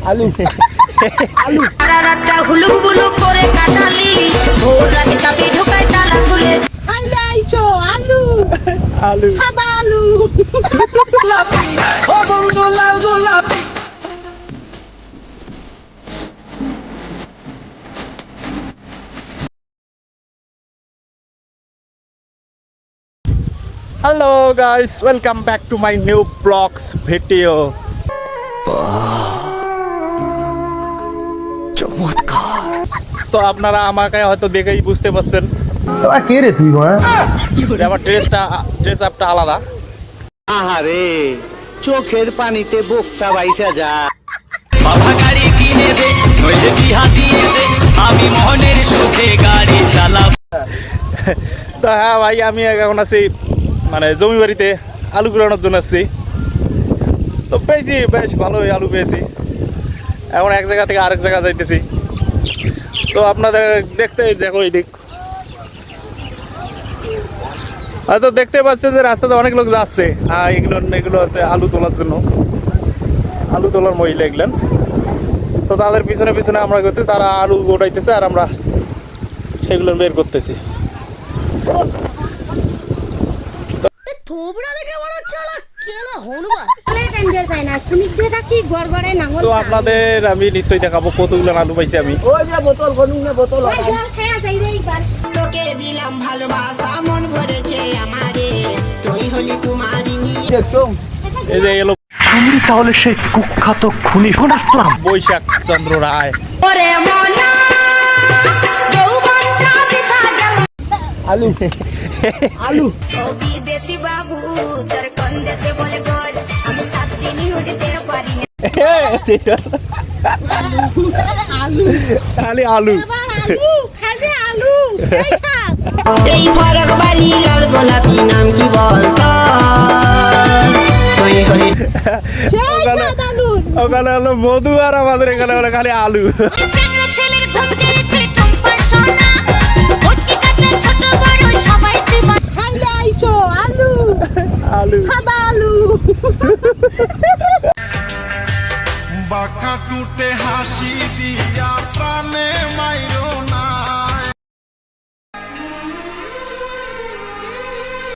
আলু আলু সারা রাতটা হুলুক বুলুক করে কাটালি, ভোর রাতে চাবি ঢোকায় তালা খুলে। আইছো আলু আলু সাদা আলু ও বন্ধু লাল গোলাপি। Hello guys, welcome back to my new vlogs video. তো আপনারা আমাকে হয়তো দেখেই বুঝতে পারছেন কে রে তুই যে আমার ড্রেস আপটা আলাদা। আহারে চোখের পানিতে বুকটা বাইসা যা। বাবা গাড়ি কিনে দে নইলে বিহা দিয়ে দে, আমি মোহনের সুখে গাড়ি চালাব। তো হ্যাঁ ভাই, আমি এখন আছি মানে জমি বাড়িতে আলু কুড়ানোর জন্য আসছি। তো পেয়েছি, বেশ ভালোই আলু পেয়েছি। এখন এক জায়গা থেকে আরেক জায়গা যাইতেছি। তো আপনাদের দেখো এই দিক হয়তো দেখতে পাচ্ছে যে রাস্তাতে অনেক লোক যাচ্ছে। আর এগুলো আছে আলু তোলার জন্য, আলু তোলার মহিলা এগুলেন। তো তাদের পিছনে পিছনে আমরা করছি, তারা আলু গোটাইতেছে আর আমরা সেগুলো বের করতেছি। তো আপনাদের আমি নিশ্চয়ই দেখাবো কতগুলো আলু পাইছি আমি। তোকে দিলাম ভালোবাসা, মন ভরেছে আমারে, তুই হলি কুমারিনী। এই যে এলো আমি তাহলে সেই কুখ্যাত খুনি আসলাম বৈশাখ চন্দ্র রায়। ওরে মনা যৌবনটা বৃথা গেল। আলু আলু ও বিদেশি বাবু তোর কোন দেশে বলে গোর, আমি 7 দিন উঠতে পারি না। খালি আলু এই ফরক বালি লাল গোলাপি নাম কি বলতো? তুই হলি ওখানে হলো মধু আর আমাদের এখানে হলো খালি আলু। ছেলের ঘুম কেড়েছে টম্পার সোনা, কচি কাঁচা ছোট বড় সবাই বিমান। খাইলে আইছো আলু আলু সাদা আলু। বাঁকা টুটে হাসি দিয়া প্রাণে মাইরো না।